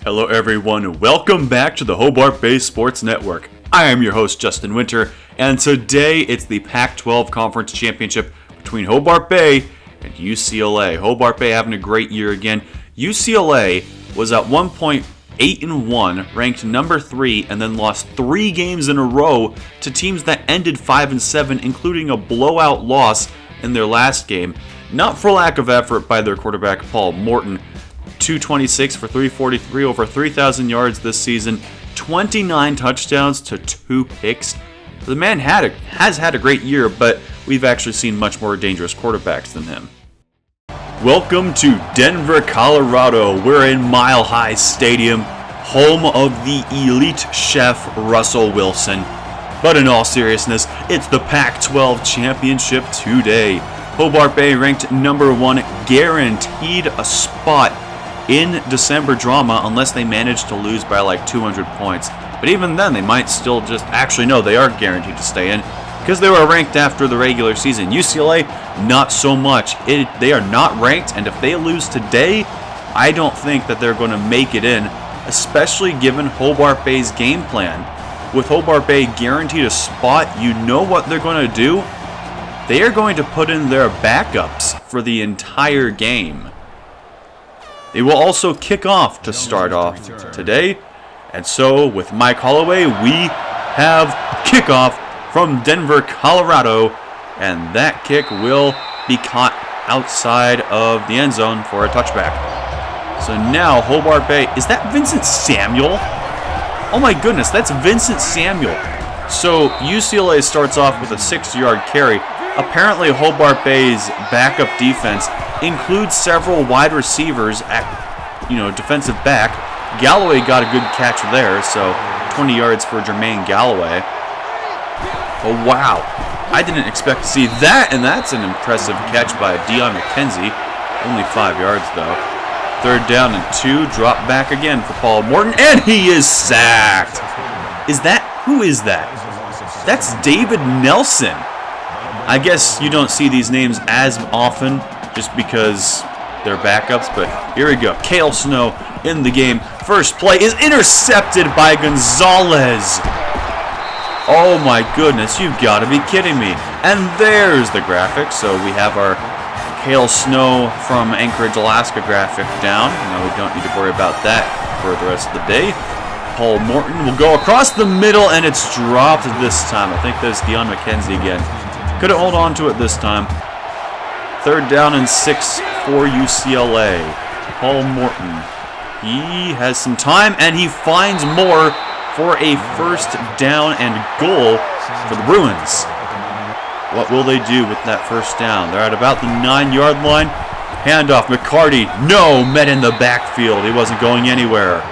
Hello everyone, welcome back to the Hobart Bay Sports Network. I am your host Justin Winter, and today it's the Pac-12 Conference Championship between Hobart Bay and UCLA. Hobart Bay having a great year again. UCLA was at one point 8-1, ranked number 3, and then lost 3 games in a row to teams that ended 5-7, including a blowout loss in their last game. Not for lack of effort by their quarterback Paul Morton. 226 for 343, over 3,000 yards this season, 29 touchdowns to 2 picks. The man has had a great year, but we've actually seen much more dangerous quarterbacks than him. Welcome to Denver, Colorado. We're in Mile High Stadium, home of the elite chef Russell Wilson. But in all seriousness, it's the Pac-12 Championship today. Hobart Bay ranked number 1, guaranteed a spot in December drama unless they manage to lose by like 200 points. But even then, they might still they are guaranteed to stay in because they were ranked after the regular season. UCLA, not so much. They are not ranked, and if they lose today, I don't think that they're going to make it in, especially given Hobart Bay's game plan. With Hobart Bay guaranteed a spot, you know what they're going to do? They are going to put in their backups for the entire game. They will also kick off to start off today. And so, with Mike Holloway, we have kickoff from Denver, Colorado. And that kick will be caught outside of the end zone for a touchback. So now, Hobart Bay, is that Vincent Samuel? Oh my goodness, that's Vincent Samuel. So, UCLA starts off with a 6-yard carry. Apparently, Hobart Bay's backup defense includes several wide receivers at, defensive back. Galloway got a good catch there, so 20 yards for Jermaine Galloway. Oh, wow. I didn't expect to see that, and that's an impressive catch by Deion McKenzie. Only 5 yards, though. 3rd down and 2, drop back again for Paul Morton, and he is sacked. Who is that? That's David Nelson. I guess you don't see these names as often just because they're backups, but here we go. Cale Snow in the game. First play is intercepted by Gonzalez. Oh my goodness, you've got to be kidding me. And there's the graphic. So we have our Cale Snow from Anchorage, Alaska graphic down. Now we don't need to worry about that for the rest of the day. Paul Morton will go across the middle, and it's dropped this time. I think there's Deion McKenzie again. Couldn't hold on to it this time. 3rd down and 6 for UCLA. Paul Morton. He has some time, and he finds more for a 1st down and goal for the Bruins. What will they do with that 1st down? They're at about the 9-yard line. Handoff, McCarty. No, met in the backfield. He wasn't going anywhere.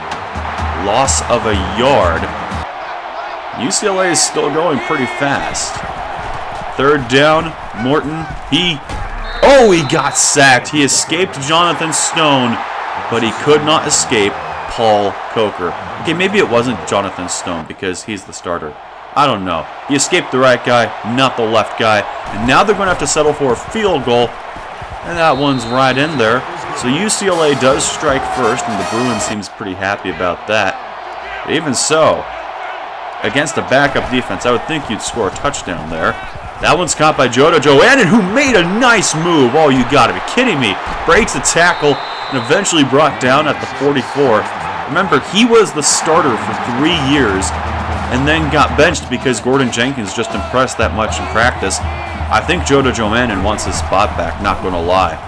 Loss of a yard. UCLA is still going pretty fast. 3rd down, Morton, he got sacked. He escaped Jonathan Stone, but he could not escape Paul Coker. Okay, maybe it wasn't Jonathan Stone because he's the starter. I don't know. He escaped the right guy, not the left guy, and now they're going to have to settle for a field goal, and that one's right in there. So UCLA does strike first, and the Bruins seems pretty happy about that. But even so, against a backup defense, I would think you'd score a touchdown there. That one's caught by Joda Joannan, who made a nice move. Oh, you gotta be kidding me. Breaks a tackle and eventually brought down at the 44. Remember, he was the starter for 3 years and then got benched because Gordon Jenkins just impressed that much in practice. I think Joda Joannan wants his spot back, not gonna lie.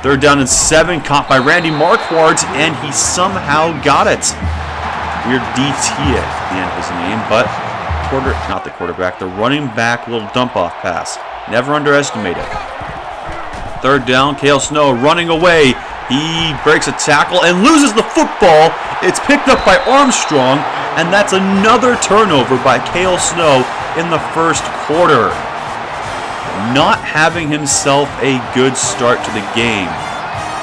3rd down and 7, caught by Randy Marquardt, and he somehow got it. Weird DT at the end of his name, but the running back little dump-off pass. Never underestimate it. 3rd down, Cale Snow running away. He breaks a tackle and loses the football. It's picked up by Armstrong, and that's another turnover by Cale Snow in the 1st quarter. Not having himself a good start to the game.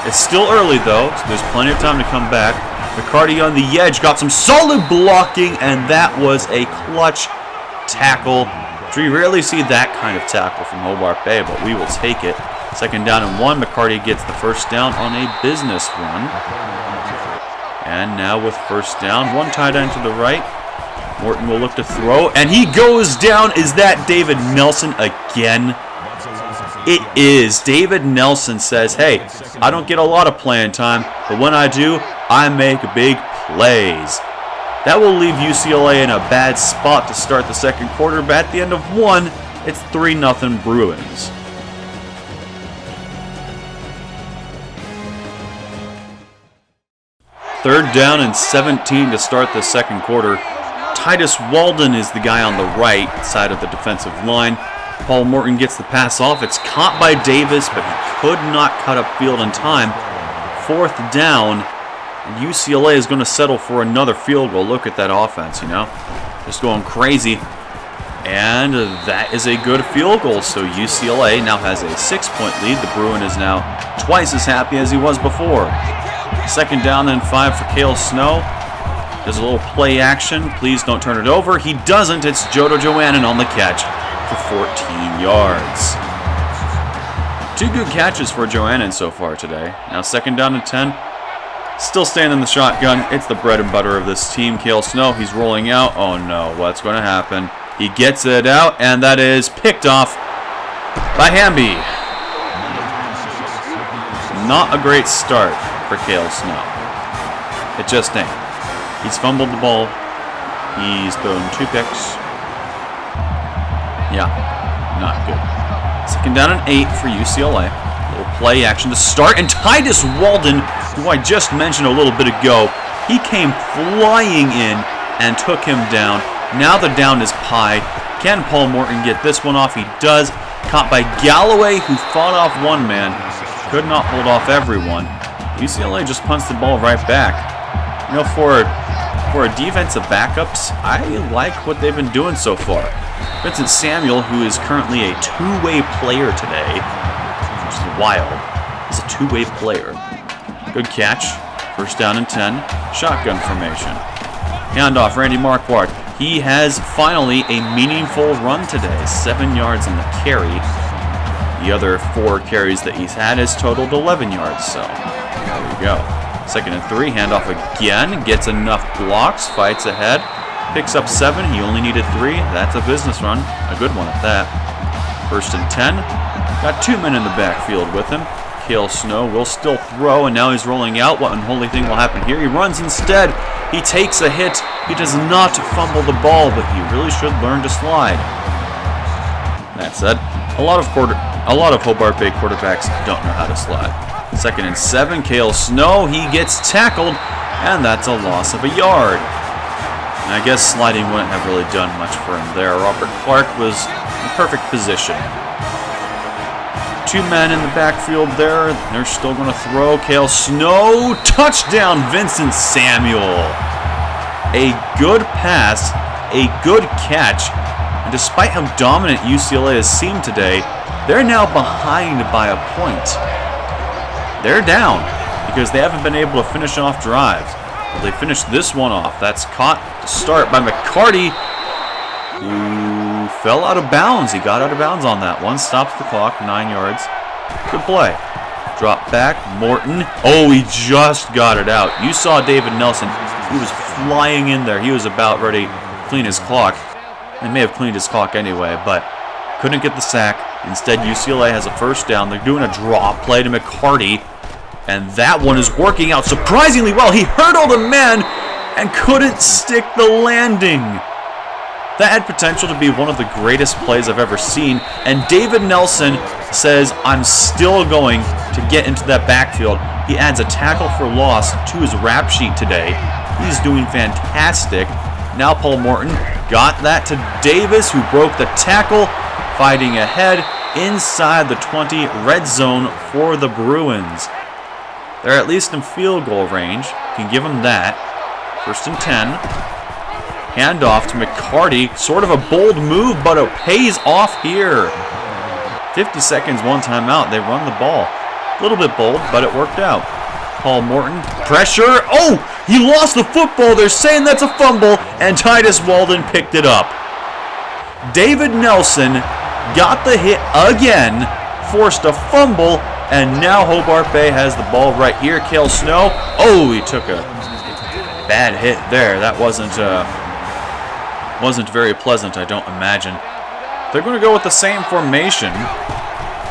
It's still early, though, so there's plenty of time to come back. McCarty on the edge got some solid blocking, and that was a clutch tackle. We rarely see that kind of tackle from Hobart Bay, but we will take it. 2nd down and 1. McCarty gets the 1st down on a business run. And now with first down, one tight end to the right. Morton will look to throw, and he goes down. Is that David Nelson again? It is. David Nelson says, hey, I don't get a lot of playing time, but when I do, I make big plays. That will leave UCLA in a bad spot to start the second quarter, but at the end of one, it's 3-0 Bruins. Third down and 17 to start the second quarter. Titus Walden is the guy on the right side of the defensive line. Paul Morton gets the pass off. It's caught by Davis, but he could not cut upfield in time. Fourth down, and UCLA is going to settle for another field goal. Look at that offense, just going crazy. And that is a good field goal, so UCLA now has a 6-point lead. The Bruin is now twice as happy as he was before. Second down and 5 for Cale Snow. There's a little play action. Please don't turn it over. He doesn't. It's Jodo Joannan on the catch for 14 yards. 2 good catches for Joannan so far today. Now second down and 10. Still staying in the shotgun. It's the bread and butter of this team. Cale Snow, he's rolling out. Oh no, what's going to happen? He gets it out, and that is picked off by Hamby. Not a great start for Cale Snow. It just ain't. He's fumbled the ball. He's thrown 2 picks. Yeah, not good. Second down and 8 for UCLA. Little play action to start, and Titus Walden, who I just mentioned a little bit ago, he came flying in and took him down. Now the down is pie. Can Paul Morton get this one off? He does. Caught by Galloway, who fought off one man. Could not hold off everyone. UCLA just punts the ball right back. For a defensive backups, I like what they've been doing so far. Vincent Samuel, who is currently a two-way player today, which is wild. He's a two-way player. Good catch. First down and 10. Shotgun formation. Handoff, Randy Marquardt. He has finally a meaningful run today. 7 yards in the carry. The other 4 carries that he's had has totaled 11 yards, so there we go. Second and 3, handoff again. Gets enough blocks, fights ahead. Picks up 7, he only needed 3. That's a business run. A good one at that. First and 10. Got 2 men in the backfield with him. Cale Snow will still throw, and now he's rolling out. What unholy thing will happen here? He runs instead. He takes a hit. He does not fumble the ball, but he really should learn to slide. That said, a lot of Hobart Bay quarterbacks don't know how to slide. Second and 7, Cale Snow, he gets tackled, and that's a loss of a yard. And I guess sliding wouldn't have really done much for him there. Robert Clark was in perfect position. 2 men in the backfield there. They're still going to throw. Cale Snow, touchdown, Vincent Samuel. A good pass, a good catch. And despite how dominant UCLA has seemed today, they're now behind by a point. They're down because they haven't been able to finish off drives. They finished this one off. That's caught to start by McCarty, who fell out of bounds. He got out of bounds on that one. Stops the clock, 9 yards. Good play. Drop back, Morton. Oh, he just got it out. You saw David Nelson. He was flying in there. He was about ready to clean his clock. He may have cleaned his clock anyway, but couldn't get the sack. Instead, UCLA has a first down. They're doing a draw play to McCarty, and that one is working out surprisingly well. He hurdled a man and couldn't stick the landing. That had potential to be one of the greatest plays I've ever seen, and David Nelson says, I'm still going to get into that backfield. He adds a tackle for loss to his rap sheet today. He's doing fantastic. Now Paul Morton got that to Davis, who broke the tackle, fighting ahead inside the 20, red zone for the Bruins. They're at least in field goal range. Can give them that. First and 10. Handoff to McCarty. Sort of a bold move, but it pays off here. 50 seconds, one timeout. They run the ball. A little bit bold, but it worked out. Paul Morton, pressure. Oh, he lost the football. They're saying that's a fumble, and Titus Walden picked it up. David Nelson got the hit again, forced a fumble, and now Hobart Bay has the ball right here. Cale Snow, oh, he took a bad hit there. That wasn't very pleasant, I don't imagine. They're going to go with the same formation.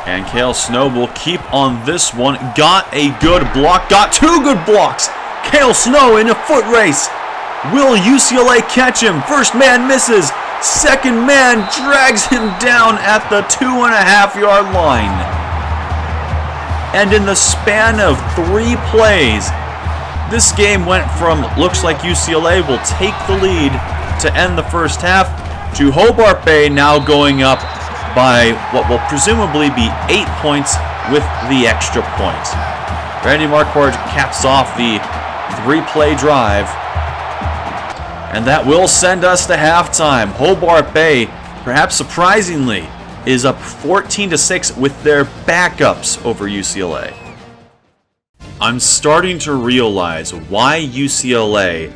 And Cale Snow will keep on this one. Got a good block. Got 2 good blocks. Cale Snow in a foot race. Will UCLA catch him? First man misses. Second man drags him down at the 2.5-yard line. And in the span of 3 plays, this game went from looks like UCLA will take the lead to end the first half to Hobart Bay now going up by what will presumably be 8 points with the extra point. Randy Marquardt caps off the 3-play drive. And that will send us to halftime. Hobart Bay, perhaps surprisingly, is up 14-6 with their backups over UCLA. I'm starting to realize why UCLA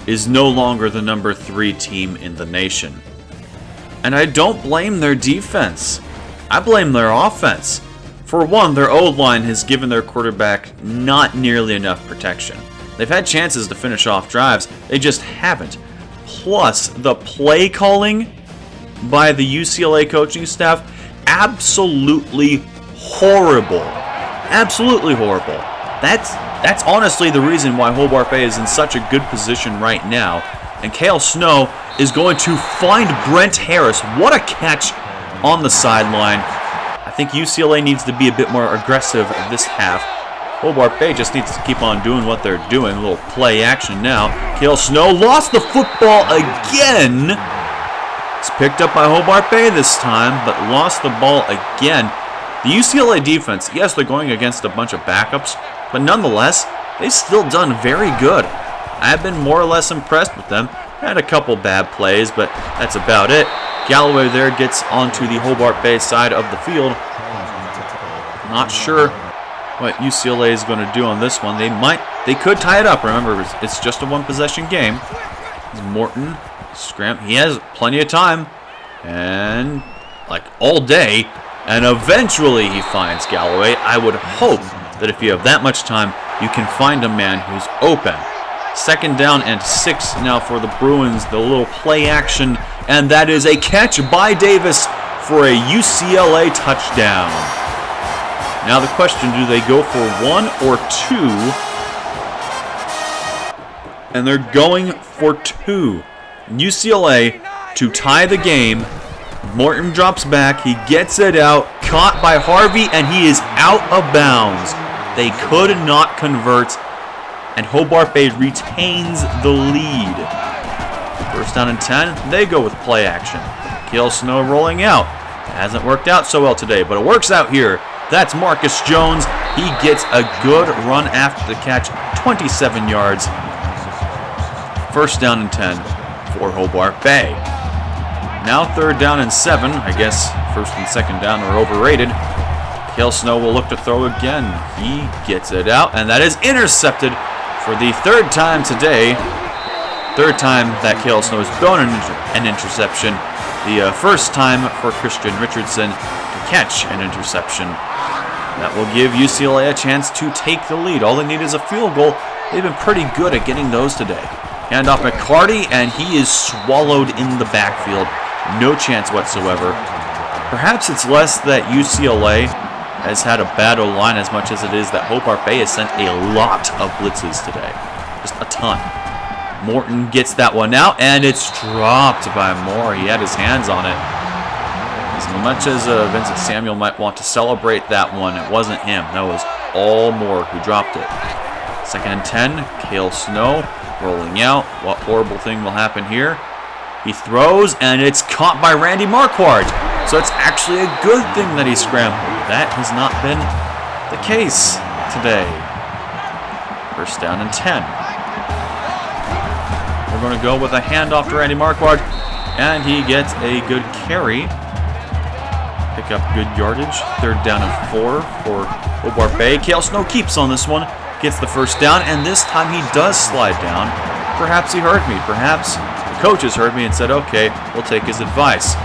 is no longer the number 3 team in the nation. And I don't blame their defense. I blame their offense. For one, their O-line has given their quarterback not nearly enough protection. They've had chances to finish off drives, they just haven't. Plus, the play calling by the UCLA coaching staff, absolutely horrible. Absolutely horrible. That's honestly the reason why Hobart Bay is in such a good position right now. And Cale Snow is going to find Brent Harris. What a catch on the sideline. I think UCLA needs to be a bit more aggressive this half. Hobart Bay just needs to keep on doing what they're doing. A little play action now. Cale Snow lost the football again. It's picked up by Hobart Bay this time, but lost the ball again. The UCLA defense, yes, they're going against a bunch of backups, but nonetheless, they've still done very good. I've been more or less impressed with them. Had a couple bad plays, but that's about it. Galloway there gets onto the Hobart Bay side of the field. Not sure what UCLA is going to do on this one. They could tie it up. Remember, it's just a 1-possession game. Morton, he has plenty of time, and like all day, and eventually he finds Galloway. I would hope that if you have that much time, you can find a man who's open. 2nd down and 6 now for the Bruins. The little play action, and that is a catch by Davis for a UCLA touchdown. Now the question, do they go for 1 or 2? And they're going for 2. UCLA to tie the game. Morton drops back. He gets it out. Caught by Harvey, and he is out of bounds. They could not convert, and Hobart Bay retains the lead. 1st down and 10. They go with play action. Cale Snow rolling out. It hasn't worked out so well today, but it works out here. That's Marcus Jones. He gets a good run after the catch. 27 yards. 1st down and 10 for Hobart Bay. Now 3rd down and 7. I guess 1st and 2nd down are overrated. Cale Snow will look to throw again. He gets it out, and that is intercepted for the 3rd time today. 3rd time that Cale Snow has thrown an interception. The 1st time for Christian Richardson to catch an interception. That will give UCLA a chance to take the lead. All they need is a field goal. They've been pretty good at getting those today. Hand off McCarty, and he is swallowed in the backfield. No chance whatsoever. Perhaps it's less that UCLA has had a bad O-line as much as it is that Hobart Bay has sent a lot of blitzes today. Just a ton. Morton gets that one out, and it's dropped by Moore. He had his hands on it. As much as Vincent Samuel might want to celebrate that one, it wasn't him. That was all Moore who dropped it. 2nd and 10, Cale Snow rolling out. What horrible thing will happen here? He throws, and it's caught by Randy Marquardt. So it's actually a good thing that he scrambled. That has not been the case today. 1st down and 10. We're going to go with a handoff to Randy Marquardt, and he gets a good carry. Pick up good yardage. 3rd down and 4 for Hobart Bay. Cale Snow keeps on this one. Gets the 1st down, and this time he does slide down. Perhaps he heard me. Perhaps the coaches heard me and said, okay, we'll take his advice.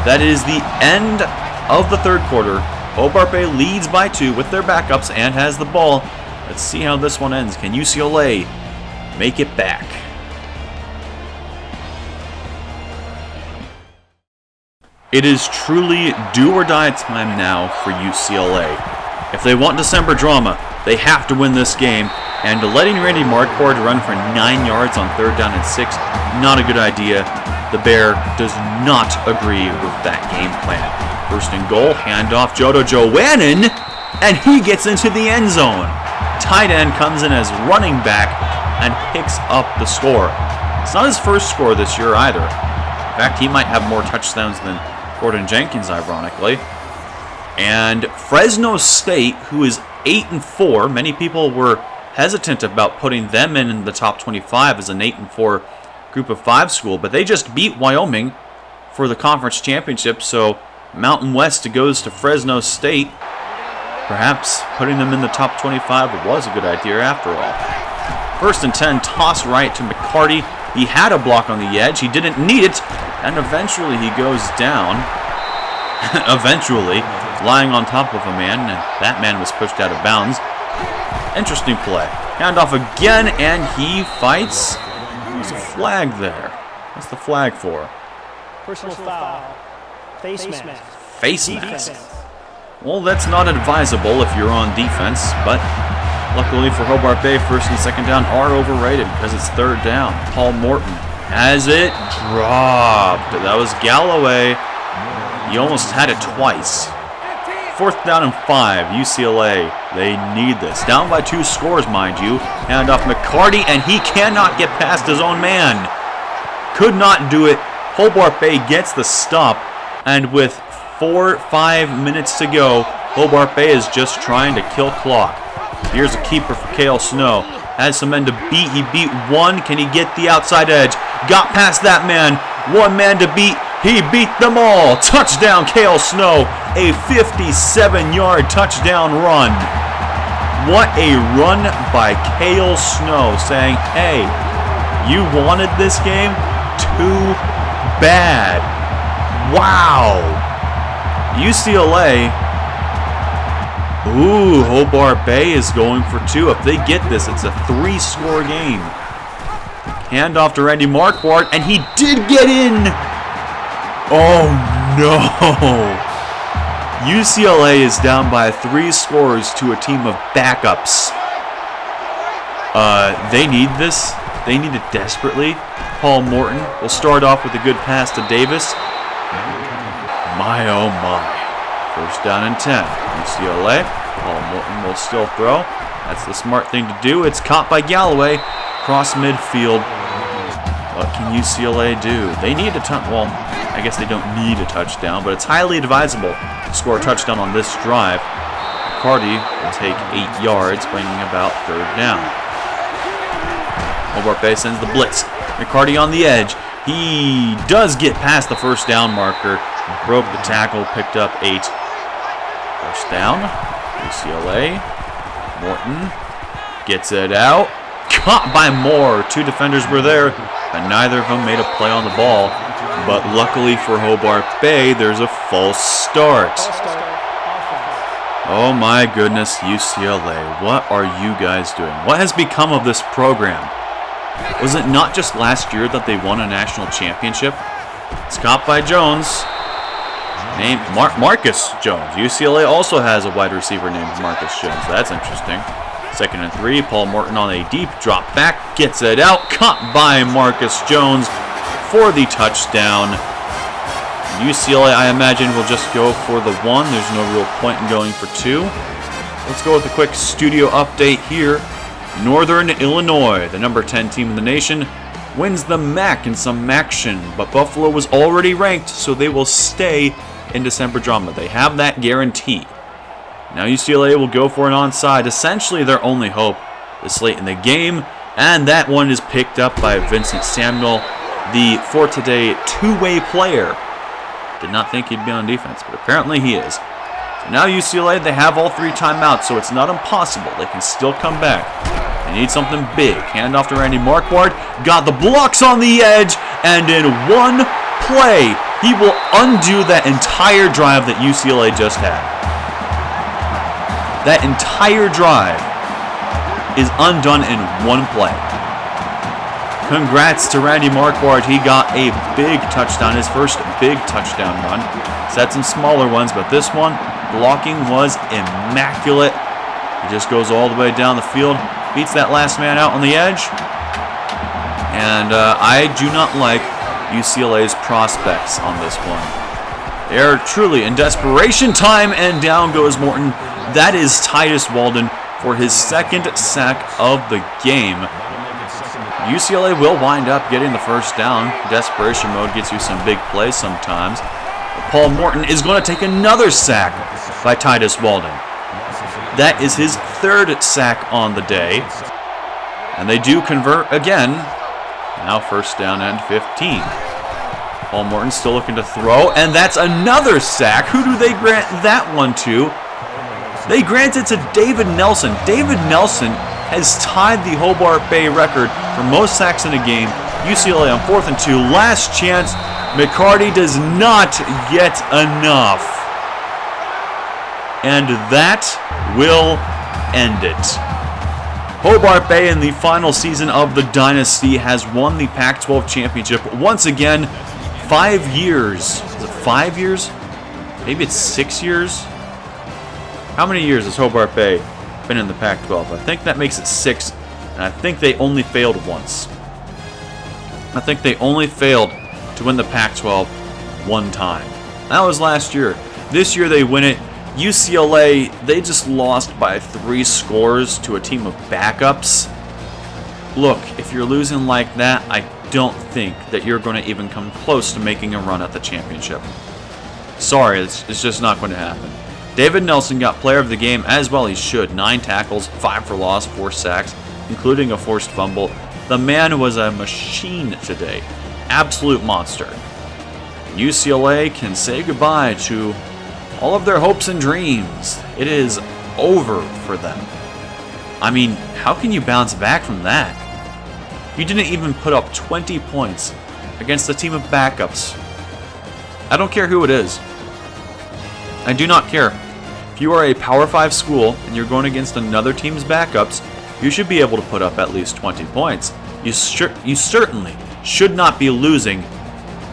That is the end of the 3rd quarter. Hobart Bay leads by 2 with their backups and has the ball. Let's see how this one ends. Can UCLA make it back. It is truly do or die time now for UCLA. If they want December drama, they have to win this game, and letting Randy Marquardt run for 9 yards on 3rd down and 6, not a good idea. The Bear does not agree with that game plan. 1st and goal, handoff, Jodo Joannan, and he gets into the end zone. Tight end comes in as running back and picks up the score. It's not his first score this year either. In fact, he might have more touchdowns than Gordon Jenkins, ironically. And Fresno State, who is 8-4, many people were hesitant about putting them in the top 25 as an 8-4 group of 5 school, but they just beat Wyoming for the conference championship, so Mountain West goes to Fresno State. Perhaps putting them in the top 25 was a good idea after all. 1st and 10, toss right to McCarty. He had a block on the edge, he didn't need it, and eventually he goes down. Eventually, lying on top of a man, and that man was pushed out of bounds. Interesting play. Handoff again, and he fights. There's a flag there. What's the flag for? Personal foul. Face mask. Face mask. Well, that's not advisable if you're on defense, but luckily for Hobart Bay, 1st and 2nd down are overrated because it's 3rd down. Paul Morton has it dropped. That was Galloway. He almost had it twice. 4th down and 5, UCLA. They need this. Down by 2 scores, mind you. Hand off McCarty, and he cannot get past his own man. Could not do it. Hobart Bay gets the stop, and with 4-5 minutes to go, Hobart Bay is just trying to kill clock. Here's a keeper for Cale Snow. Has some men to beat. He beat one. Can he get the outside edge? Got past that man. One man to beat. He beat them all. Touchdown, Cale Snow. A 57-yard touchdown run. What a run by Cale Snow, saying, hey, you wanted this game? Too bad. Wow. UCLA. Ooh, Hobart Bay is going for 2. If they get this, it's a 3-score game. Handoff to Randy Marquardt, and he did get in. Oh, no. UCLA is down by 3 scores to a team of backups. They need this. They need it desperately. Paul Morton will start off with a good pass to Davis. My, oh, my. 1st down and 10. UCLA. Paul Morton will still throw. That's the smart thing to do. It's caught by Galloway. Cross midfield. What can UCLA do? They need a touchdown. Well, I guess they don't need a touchdown, but it's highly advisable to score a touchdown on this drive. McCarty will take 8 yards, bringing about 3rd down. Hobart Bay sends the blitz. McCarty on the edge. He does get past the 1st down marker. Broke the tackle, picked up 8. 1st down. UCLA. Morton gets it out. Caught by Moore. 2 defenders were there, but neither of them made a play on the ball. But luckily for Hobart Bay, there's a false start. Oh my goodness, UCLA. What are you guys doing? What has become of this program? Was it not just last year that they won a national championship? It's caught by Jones. Named Marcus Jones. UCLA also has a wide receiver named Marcus Jones. That's interesting. 2nd and 3. Paul Morton on a deep drop back. Gets it out. Caught by Marcus Jones for the touchdown. UCLA, I imagine, will just go for the 1. There's no real point in going for 2. Let's go with a quick studio update here. Northern Illinois, the number 10 team in the nation, wins the MAC in some action, but Buffalo was already ranked, so they will stay in December drama. They have that guarantee. Now UCLA will go for an onside, essentially their only hope this late in the game, and that one is picked up by Vincent Samuel, the for today 2-way player. Did not think he'd be on defense, but apparently he is. So now UCLA, they have all 3 timeouts, so it's not impossible. They can still come back. They need something big. Hand off to Randy Marquardt. Got the blocks on the edge, and in one play, he will undo that entire drive that UCLA just had. That entire drive is undone in one play. Congrats to Randy Marquardt. He got a big touchdown, his first big touchdown run. He's had some smaller ones, but this one, blocking was immaculate. He just goes all the way down the field, beats that last man out on the edge. And I do not like UCLA's prospects on this one. They are truly in desperation time, and down goes Morton. That is Titus Walden for his second sack of the game. UCLA will wind up getting the first down. Desperation mode gets you some big plays sometimes. Paul Morton is going to take another sack by Titus Walden. That is his third sack on the day. And they do convert again. Now first down and 15. Paul Morton still looking to throw, and that's another sack. Who do they grant that one to? They grant it to David Nelson. David Nelson has tied the Hobart Bay record for most sacks in a game. UCLA on 4th and 2. Last chance. McCarty does not get enough. And that will end it. Hobart Bay in the final season of the Dynasty has won the Pac-12 championship once again. 5 years. Is it 5 years? Maybe it's 6 years? How many years has Hobart Bay been in the Pac-12? I think that makes it 6, and I think they only failed once. I think they only failed to win the Pac-12 one time. That was last year. This year they win it. UCLA, they just lost by 3 scores to a team of backups. Look, if you're losing like that, I don't think that you're going to even come close to making a run at the championship. Sorry, it's just not going to happen. David Nelson got player of the game, as well he should. 9 tackles, 5 for loss, 4 sacks, including a forced fumble. The man was a machine today. Absolute monster. UCLA can say goodbye to all of their hopes and dreams. It is over for them. I mean, how can you bounce back from that? You didn't even put up 20 points against a team of backups. I don't care who it is. I do not care. If you are a Power 5 school and you're going against another team's backups, you should be able to put up at least 20 points. You certainly should not be losing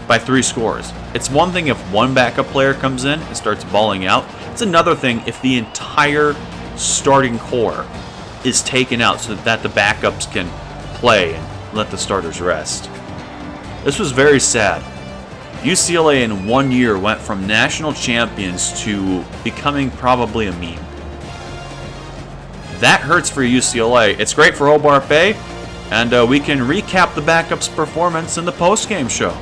by 3 scores. It's one thing if one backup player comes in and starts balling out. It's another thing if the entire starting core is taken out so that the backups can play and let the starters rest. This was very sad. UCLA in 1 year went from national champions to becoming probably a meme. That hurts for UCLA. It's great for Hobart Bay, and we can recap the backups' performance in the post-game show.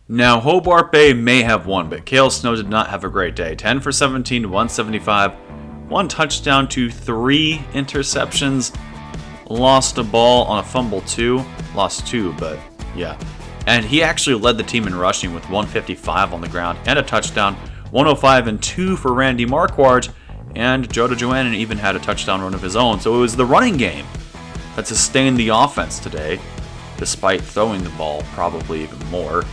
Now, Hobart Bay may have won, but Cale Snow did not have a great day. 10 for 17, 175, 1 touchdown to 3 interceptions. Lost a ball on a fumble too. Lost 2, but yeah. And he actually led the team in rushing with 155 on the ground and a touchdown. 105 and 2 for Randy Marquardt. And Joe Joannan even had a touchdown run of his own. So it was the running game that sustained the offense today, despite throwing the ball probably even more.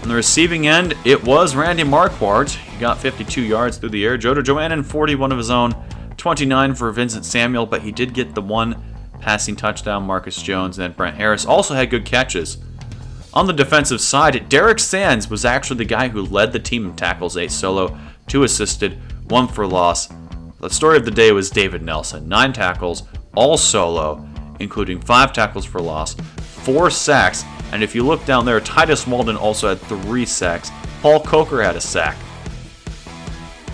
On the receiving end, it was Randy Marquardt. He got 52 yards through the air. Joe Joannan, 41 of his own. 29 for Vincent Samuel, but he did get the 1 passing touchdown. Marcus Jones and Brent Harris also had good catches. On the defensive side, Derek Sands was actually the guy who led the team in tackles, 8 solo, 2 assisted, 1 for loss. The story of the day was David Nelson, 9 tackles, all solo, including 5 tackles for loss, 4 sacks, and if you look down there, Titus Walden also had 3 sacks. Paul Coker had a sack.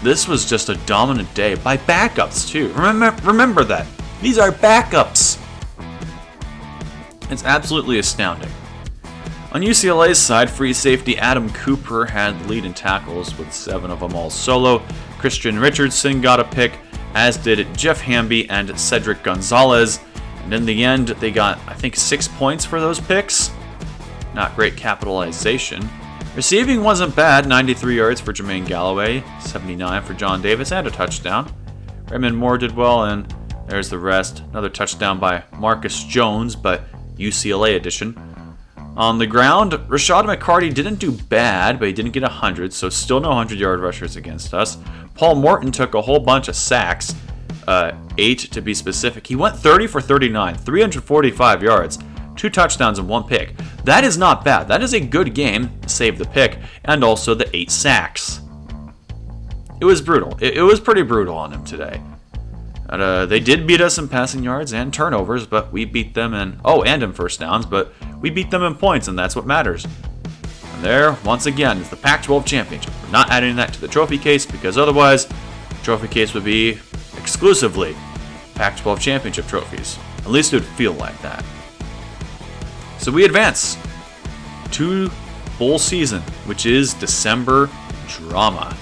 This was just a dominant day by backups too. Remember that. These are backups. It's absolutely astounding. On UCLA's side, free safety Adam Cooper had the lead in tackles with 7 of them all solo. Christian Richardson got a pick, as did Jeff Hamby and Cedric Gonzalez. And in the end, they got, I think, 6 points for those picks. Not great capitalization. Receiving wasn't bad, 93 yards for Jermaine Galloway, 79 for John Davis, and a touchdown. Raymond Moore did well, and there's the rest. Another touchdown by Marcus Jones, but UCLA edition. On the ground, Rashad McCarty didn't do bad, but he didn't get 100, so still no 100-yard rushers against us. Paul Morton took a whole bunch of sacks. 8 to be specific. He went 30 for 39, 345 yards, 2 touchdowns and 1 pick. That is not bad. That is a good game, save the pick, and also the 8 sacks. It was brutal. It was pretty brutal on him today. They did beat us in passing yards and turnovers, but we beat them in first downs, but we beat them in points, and that's what matters. And there, once again, is the Pac-12 championship. We're not adding that to the trophy case because otherwise, the trophy case would be exclusively Pac-12 championship trophies. At least it would feel like that. So we advance to bowl season, which is December drama.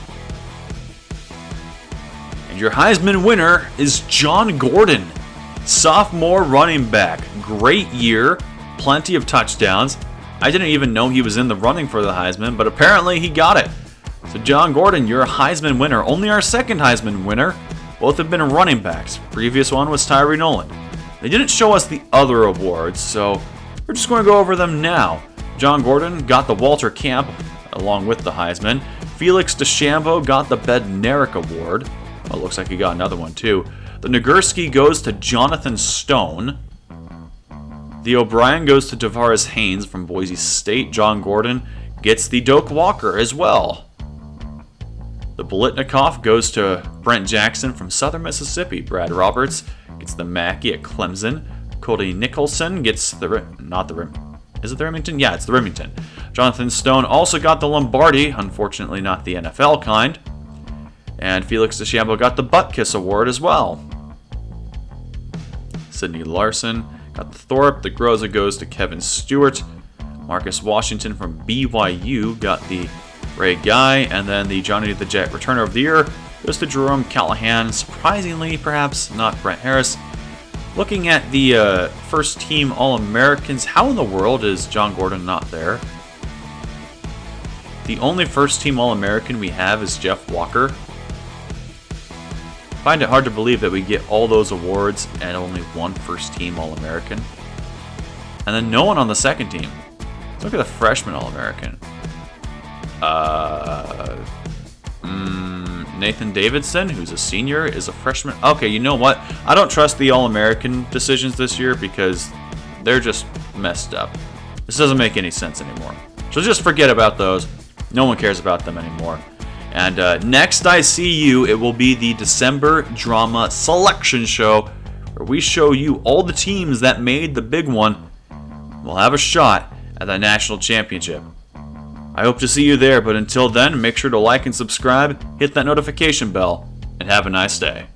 And your Heisman winner is John Gordon, sophomore running back. Great year, plenty of touchdowns. I didn't even know he was in the running for the Heisman, but apparently he got it. So John Gordon, you're a Heisman winner. Only our second Heisman winner. Both have been running backs. Previous one was Tyree Nolan. They didn't show us the other awards, so we're just going to go over them now. John Gordon got the Walter Camp, along with the Heisman. Felix DeChambeau got the Bednarik Award. Well, it looks like he got another one too. The Nagurski goes to Jonathan Stone. The O'Brien goes to Tavares Haynes from Boise State. John Gordon gets the Doak Walker as well. The Bolitnikoff goes to Brent Jackson from Southern Mississippi. Brad Roberts gets the Mackey at Clemson. Cody Nicholson gets is it the Remington? Yeah, it's the Remington. Jonathan Stone also got the Lombardi, unfortunately not the NFL kind. And Felix DeChambeau got the Butt-Kiss Award as well. Sidney Larson got the Thorpe. The Groza goes to Kevin Stewart. Marcus Washington from BYU got the Ray Guy. And then the Johnny the Jet Returner of the Year goes to Jerome Callahan. Surprisingly, perhaps, not Brent Harris. Looking at the first team All-Americans, how in the world is John Gordon not there? The only first team All-American we have is Jeff Walker. Find it hard to believe that we get all those awards and only one first team All-American. And then no one on the second team. Let's look at the freshman All-American. Nathan Davidson, who's a senior, is a freshman. Okay, you know what? I don't trust the All-American decisions this year because they're just messed up. This doesn't make any sense anymore. So just forget about those. No one cares about them anymore. And next I see you, it will be the December Drama Selection Show, where we show you all the teams that made the big one. We'll have a shot at the national championship. I hope to see you there, but until then, make sure to like and subscribe, hit that notification bell, and have a nice day.